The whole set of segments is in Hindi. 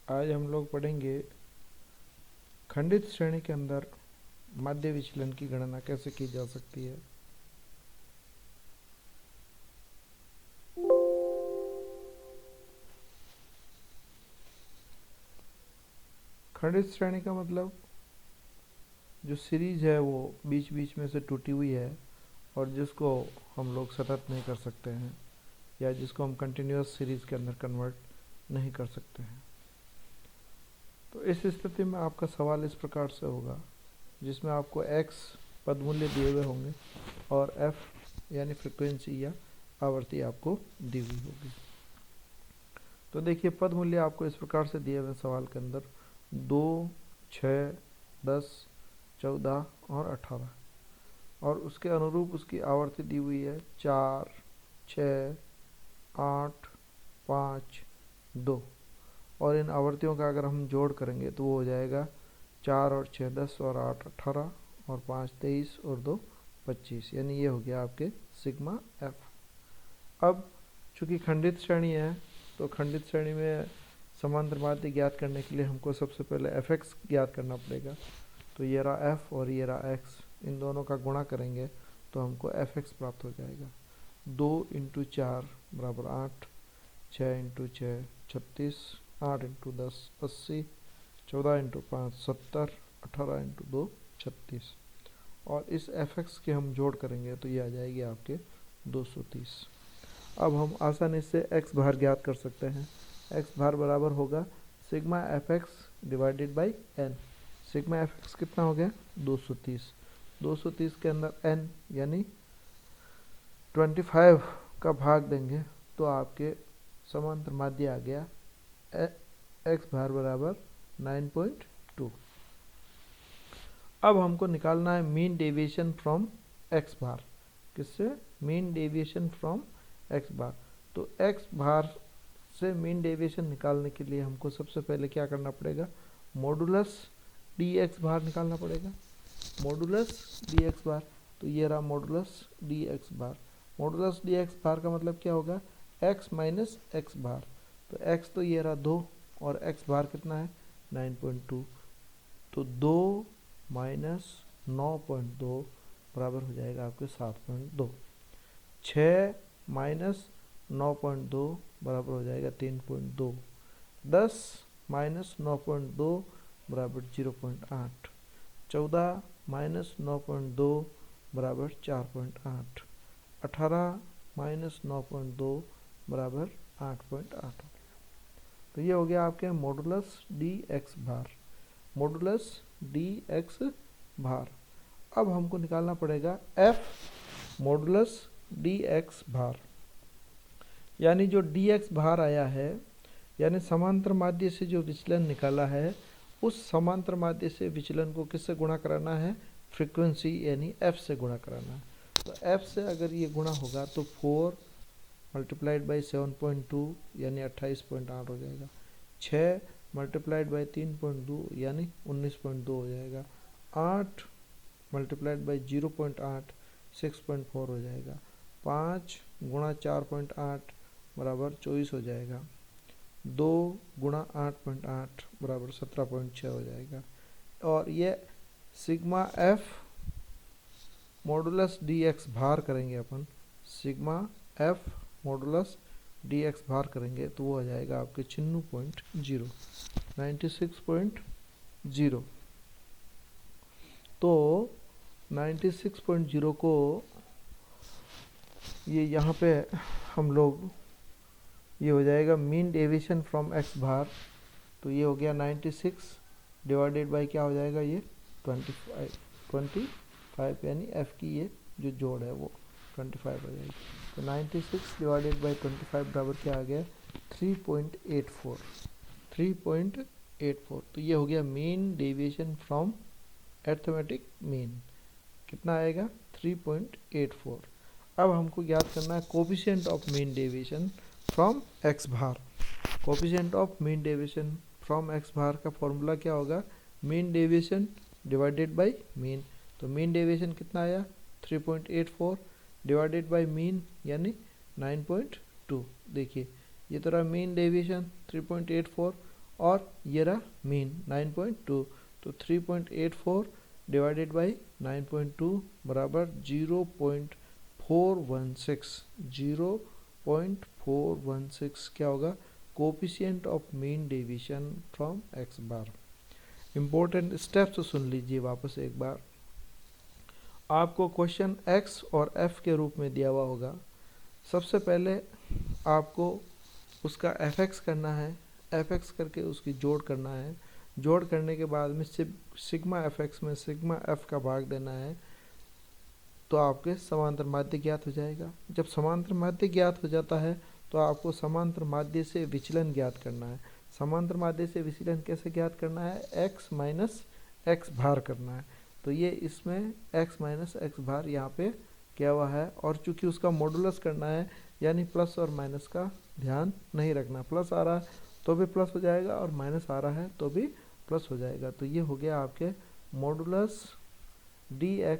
आज हम लोग पढ़ेंगे खंडित श्रेणी के अंदर माध्य विचलन की गणना कैसे की जा सकती है। खंडित श्रेणी का मतलब जो सीरीज है वो बीच बीच में से टूटी हुई है और जिसको हम लोग सतत नहीं कर सकते हैं या जिसको हम कंटिन्यूअस सीरीज के अंदर कन्वर्ट नहीं कर सकते हैं। तो इस स्थिति में आपका सवाल इस प्रकार से होगा जिसमें आपको x पद मूल्य दिए हुए होंगे और f यानी फ्रीक्वेंसी या आवर्ती आपको दी हुई होगी। तो देखिए पद मूल्य आपको इस प्रकार से दिए हुए सवाल के अंदर 2, 6, 10, 14 और 18 और उसके अनुरूप उसकी आवर्ती दी हुई है 4, 6, 8, 5, 2 और इन आवर्तियों का अगर हम जोड़ करेंगे तो वो हो जाएगा 4 और 6 10 और 8 18 और 5 23 और 2 25, यानी ये हो गया आपके सिग्मा एफ। अब चूंकि खंडित श्रेणी है तो खंडित श्रेणी में समांतर माध्य ज्ञात करने के लिए हमको सबसे पहले एफ एक्स ज्ञात करना पड़ेगा। तो ये रहा एफ और ये रहा एक्स, इन दोनों का गुणा करेंगे तो हमको एफ एक्स प्राप्त हो जाएगा। 2 इंटू 4 बराबर 8, 6 इंटू 6 36, 8 इंटू 10 80, 14 इंटू 5 70, 18 इंटू 2 36 और इस एफ एक्स के हम जोड़ करेंगे तो ये आ जाएगी आपके 230। अब हम आसानी से एक्स भार ज्ञात कर सकते हैं। एक्स भार बराबर होगा sigma f x divided by n. Sigma f x कितना हो गया 230। 230 के अंदर एन यानी 25 का भाग देंगे तो आपके समांतर माध्य आ गया एक्स भार बराबर 9.2। अब हमको निकालना है मीन डेविएशन फ्रॉम एक्स भार। किससे? मीन डेविएशन फ्रॉम एक्स भार। तो एक्स भार से मीन डेविएशन निकालने के लिए हमको सबसे पहले क्या करना पड़ेगा? मॉडुलस डी एक्स भार निकालना पड़ेगा। मॉडुलस डी एक्स भार, तो ये रहा मॉडुलस डी एक्स भार। मॉडुलस डी एक्स भार का मतलब क्या होगा? एक्स माइनस एक्स भार। तो एक्स तो ये रहा 2 और एक्स भार कितना है 9.2। तो 2 माइनस 9.2 बराबर हो जाएगा आपके 7.2। 6 माइनस 9.2 बराबर हो जाएगा 3.2। 10 माइनस 9.2 बराबर 0.8। 14 माइनस 9.2 बराबर 4.8। 18 माइनस 9.2 बराबर 8.8 हो गया। तो ये हो गया आपके मॉडुलस डी एक्स भार। मॉडुलस डी एक्स भार। अब हमको निकालना पड़ेगा एफ मॉडुलस डी एक्स भार, यानी जो डी एक्स भार आया है यानी समांतर माध्य से जो विचलन निकाला है उस समांतर माध्य से विचलन को किससे गुणा कराना है? फ्रीक्वेंसी यानी एफ से गुणा कराना है। तो एफ से अगर ये गुणा होगा तो 4 मल्टीप्लाइड बाई 7.2 यानी 28.8 हो जाएगा। 6 मल्टीप्लाइड बाई 3.2 यानी 19.2 हो जाएगा। 8 मल्टीप्लाइड बाई 0.8 6.4 हो जाएगा। 5 गुणा 4.8 बराबर 24 हो जाएगा। 2 गुणा 8.8 बराबर 17.6 हो जाएगा। और ये sigma f modulus d x bar करेंगे अपन। Sigma f modulus d x bar करेंगे तो वो आ जाएगा आपके 96.0 96.0। तो 96.0 को ये यहाँ पे हम लोग ये हो जाएगा मीन डेविएशन फ्रॉम एक्स भार। तो ये हो गया 96 डिवाइडेड बाई क्या हो जाएगा ये 25 यानी एफ की ये जो जोड़ है वो 25 हो जाएगी। तो 96 डिवाइडेड बाई 25 बराबर क्या आ गया 3.84। 3.84। तो ये हो गया mean deviation from arithmetic mean. कितना आएगा 3.84। अब हमको ज्ञात करना है coefficient of mean deviation from x bar. Coefficient of mean deviation from x bar का फॉर्मूला क्या होगा? Mean deviation divided by mean. तो मीन डेविएशन कितना आया 3.84 डिवाइडेड बाय मीन यानी 9.2। देखिए ये तो रहा मीन डेविएशन 3.84 और ये रहा मीन 9.2, तो 3.84 डिवाइडेड बाई 9.2 बराबर 0.416। 0.416 क्या होगा? Coefficient of mean deviation from x bar. Important steps सुन लीजिए वापस एक बार। आपको क्वेश्चन एक्स और एफ के रूप में दिया हुआ होगा। सबसे पहले आपको उसका एफ एक्स करना है, एफ एक्स करके उसकी जोड़ करना है। जोड़ करने के बाद में सिग्मा एफ एक्स में सिग्मा एफ का भाग देना है, तो आपके समांतर माध्य ज्ञात हो जाएगा। जब समांतर माध्य ज्ञात हो जाता है तो आपको समांतर माध्य से विचलन ज्ञात करना है। समांतर माध्य से विचलन कैसे ज्ञात करना है? एक्स माइनस एक्स भार करना है। तो ये इसमें x माइनस एक्स भार यहाँ पे क्या हुआ है, और चूंकि उसका मॉडुलस करना है यानी प्लस और माइनस का ध्यान नहीं रखना। प्लस आ रहा है तो भी प्लस हो जाएगा और माइनस आ रहा है तो भी प्लस हो जाएगा। तो ये हो गया आपके मॉडुलस dx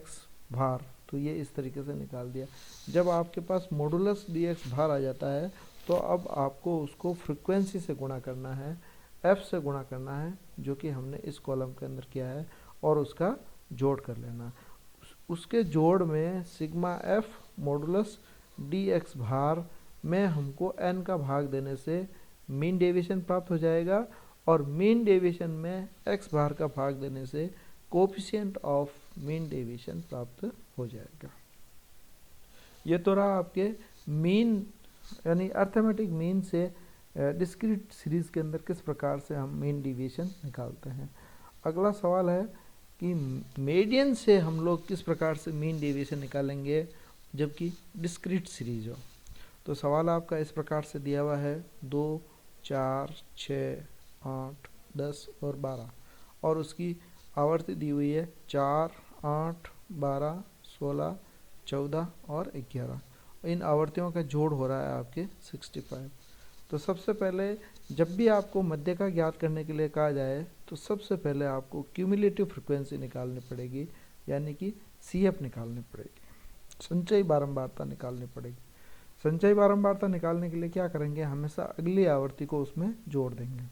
भार। तो ये इस तरीके से निकाल दिया। जब आपके पास मॉडुलस dx भार आ जाता है तो अब आपको उसको फ्रिक्वेंसी से गुणा करना है, f से गुणा करना है, जो कि हमने इस कॉलम के अंदर किया है, और उसका जोड़ कर लेना। उसके जोड़ में सिग्मा एफ मॉडुलस dx भार में हमको n का भाग देने से मीन डेविएशन प्राप्त हो जाएगा, और मीन डेविएशन में x भार का भाग देने से कोफिशिएंट ऑफ मीन डेविएशन प्राप्त हो जाएगा। ये तो रहा आपके मीन यानी अर्थमेटिक मीन से डिस्क्रीट सीरीज के अंदर किस प्रकार से हम मीन डेविएशन निकालते हैं। अगला सवाल है कि मीडियन से हम लोग किस प्रकार से मीन डेविएशन निकालेंगे जबकि डिस्क्रीट सीरीज हो। तो सवाल आपका इस प्रकार से दिया हुआ है 2, 4, 6, 8, 10 और 12, और उसकी आवर्ती दी हुई है 4, 8, 12, 16, 14 और 11। इन आवर्तियों का जोड़ हो रहा है आपके 65। तो सबसे पहले जब भी आपको मध्य का ज्ञात करने के लिए कहा जाए तो सबसे पहले आपको क्यूमुलेटिव फ्रिक्वेंसी निकालनी पड़ेगी, यानी कि CF निकालनी पड़ेगी, संचयी बारंबारता निकालनी पड़ेगी। संचयी बारंबारता निकालने के लिए क्या करेंगे? हमेशा अगली आवृत्ति को उसमें जोड़ देंगे।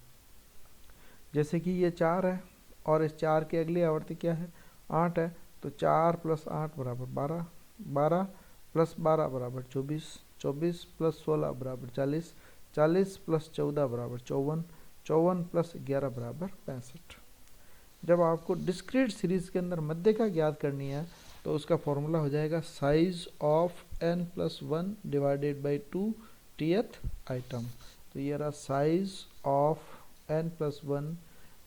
जैसे कि ये 4 है और इस 4 की अगली आवृत्ति क्या है? 8 है, तो 4 + 8 बराबर 12, 12 + 12 बराबर 24, 24 + 16 बराबर 40, 40 + 14 बराबर 54, 54 + 11 बराबर 65। जब आपको डिस्क्रीट सीरीज के अंदर मध्य का ज्ञात करनी है तो उसका फॉर्मूला हो जाएगा size of n+1 divided by 2 th item. तो ये रहा size of n+1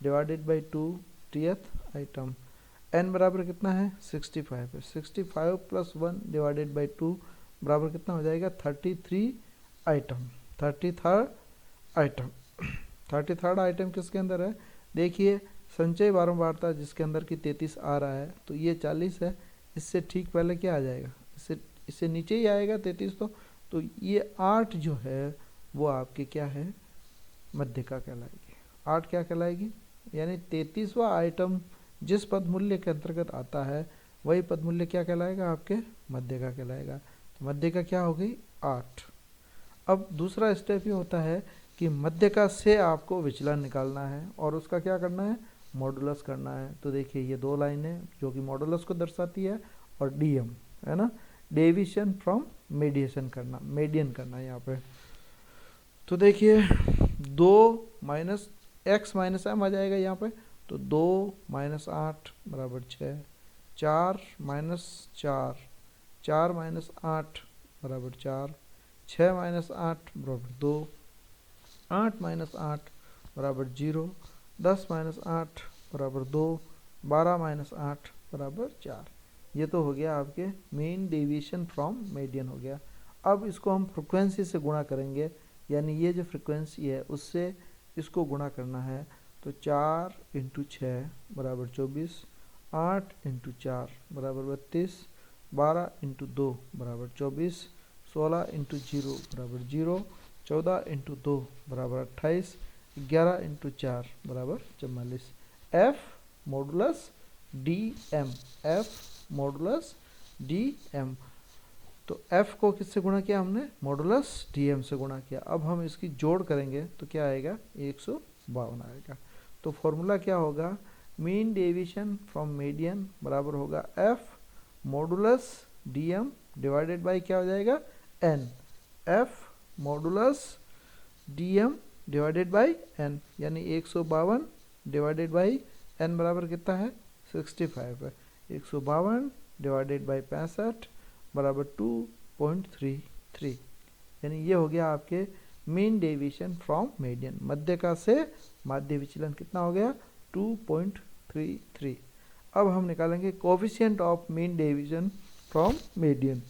divided by 2 th item. n बराबर कितना है? 65 है। 65 + 1 डिवाइडेड बाई 2 बराबर कितना हो जाएगा? 33 item. 33rd item. 33rd item किसके अंदर है? देखिए संचय बारंबारता जिसके अंदर की 33 आ रहा है, तो ये 40 है, इससे ठीक पहले क्या आ जाएगा? इससे नीचे ही आएगा 33। तो ये 8 जो है वो आपके क्या है? मध्यिका कहलाएगी। 8 क्या कहलाएगी? यानी 33वां आइटम जिस पद मूल्य के अंतर्गत आता है वही पद मूल्य क्या कहलाएगा? आपके मध्यिका कहलाएगा। तो मध्यिका क्या हो गई? 8। अब दूसरा स्टेप ये होता है कि मध्यिका से आपको विचलन निकालना है और उसका क्या करना है? मॉडुलस करना है। तो देखिए ये 2 लाइनें जो कि मॉडुलस को दर्शाती है, और DM है ना, डेविएशन फ्रॉम मीडिएशन करना, मीडियन करना है यहाँ पे। तो देखिए 2 माइनस x माइनस m आ जाएगा यहाँ पे, तो 2 - 8 बराबर 6, 4 - 4, 4 - 8 बराबर 4, 6 - 8 बराबर 2, 8 - 8 बराबर 0, 10 - 8 बराबर 2, 12 - 8 बराबर 4। ये तो हो गया आपके मीन डेविएशन फ्रॉम मीडियन हो गया। अब इसको हम फ्रिक्वेंसी से गुणा करेंगे, यानी ये जो फ्रिक्वेंसी है उससे इसको गुणा करना है। तो 4 × 6 बराबर 24, 8 × 4 बराबर 32, 12 × 2 बराबर 24, 16 × 0 बराबर 0, 14 × 2 बराबर 28, 11 × 4 बराबर 44। F modulus DM, F modulus DM। तो F को किससे गुणा किया हमने? मॉडुलस DM से गुणा किया। अब हम इसकी जोड़ करेंगे तो क्या आएगा? 52 आएगा। तो फॉर्मूला क्या होगा, मीन डेविएशन फ्रॉम मीडियन बराबर होगा f modulus DM divided by क्या हो जाएगा n, f modulus DM divided by n, यानी 152 डिवाइडेड बाय एन बराबर कितना है 65 है। 152 डिवाइडेड बाय 65 बराबर 2.33, यानी ये हो गया आपके मीन डेविएशन फ्रॉम मीडियन, मध्यका से माध्य विचलन कितना हो गया 2.33। अब हम निकालेंगे coefficient of mean deviation from median,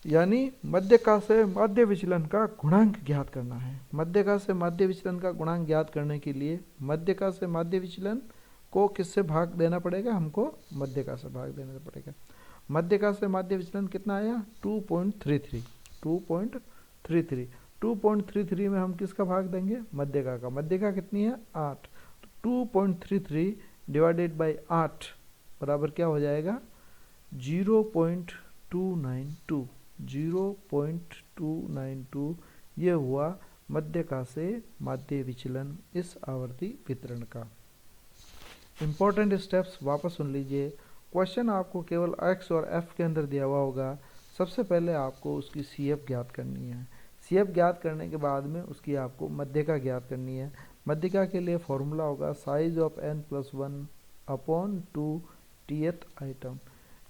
यानी मध्यका से माध्य विचलन का गुणांक ज्ञात करना है। मध्यका से माध्य विचलन का गुणांक ज्ञात करने के लिए मध्यका से माध्य विचलन को किससे भाग देना पड़ेगा, हमको मध्यका से भाग देना पड़ेगा। मध्यका से माध्य विचलन कितना आया 2.33, 2.33 में हम किसका भाग देंगे मध्यका का, मध्यका कितनी है 8, तो 2.33 डिवाइडेड बाय 8 बराबर क्या हो जाएगा 0.292, 0.292 ये हुआ मध्यका से माध्य विचलन इस आवर्ती वितरण का। इंपॉर्टेंट स्टेप्स वापस सुन लीजिए। क्वेश्चन आपको केवल x और f के अंदर दिया हुआ होगा। सबसे पहले आपको उसकी CF ज्ञात करनी है। CF ज्ञात करने के बाद में उसकी आपको मध्यका ज्ञात करनी है। मध्यका के लिए फॉर्मूला होगा size of n+1 upon 2 tth item.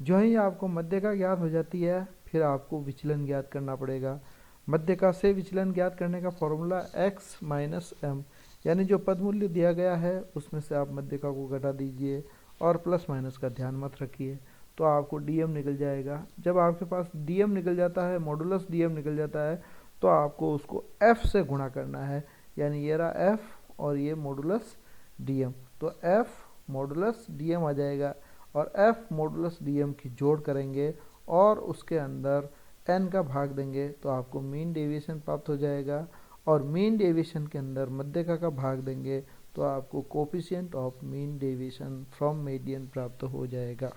जो ही आपको मध्यका ज्ञात हो जाती है फिर आपको विचलन ज्ञात करना पड़ेगा। मध्यका से विचलन ज्ञात करने का फॉर्मूला x माइनस m, यानी जो पद मूल्य दिया गया है उसमें से आप मध्यका को घटा दीजिए और प्लस माइनस का ध्यान मत रखिए, तो आपको डीएम निकल जाएगा। जब आपके पास डीएम निकल जाता है, मॉडुलस डीएम निकल जाता है, तो आपको उसको एफ से गुणा करना है, यानी ये रहा एफ और ये मॉडुलस डीएम, तो एफ मॉडुलस डीएम आ जाएगा और एफ मॉडुलस डीएम की जोड़ करेंगे और उसके अंदर एन का भाग देंगे तो आपको मीन डेविएशन प्राप्त हो जाएगा और मीन डेविएशन के अंदर मध्यका का भाग देंगे तो आपको coefficient of mean deviation from median प्राप्त हो जाएगा।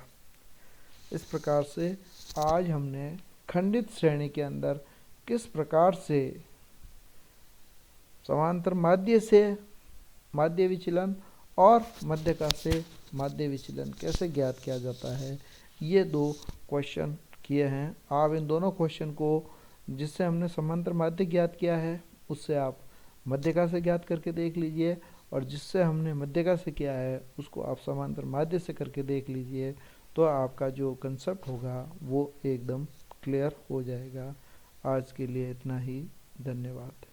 इस प्रकार से आज हमने खंडित श्रेणी के अंदर किस प्रकार से समांतर माध्य से माध्य विचलन और मध्यका से माध्य विचलन कैसे ज्ञात किया जाता है, ये दो क्वेश्चन किए हैं। आप इन दोनों क्वेश्चन को जिससे हमने समांतर माध्य ज्ञात किया है उससे आप मध्यका से ज्ञात करके देख लीजिए और जिससे हमने मध्यका से किया है उसको आप समांतर माध्य से करके देख लीजिए, तो आपका जो कंसेप्ट होगा वो एकदम क्लियर हो जाएगा। आज के लिए इतना ही, धन्यवाद।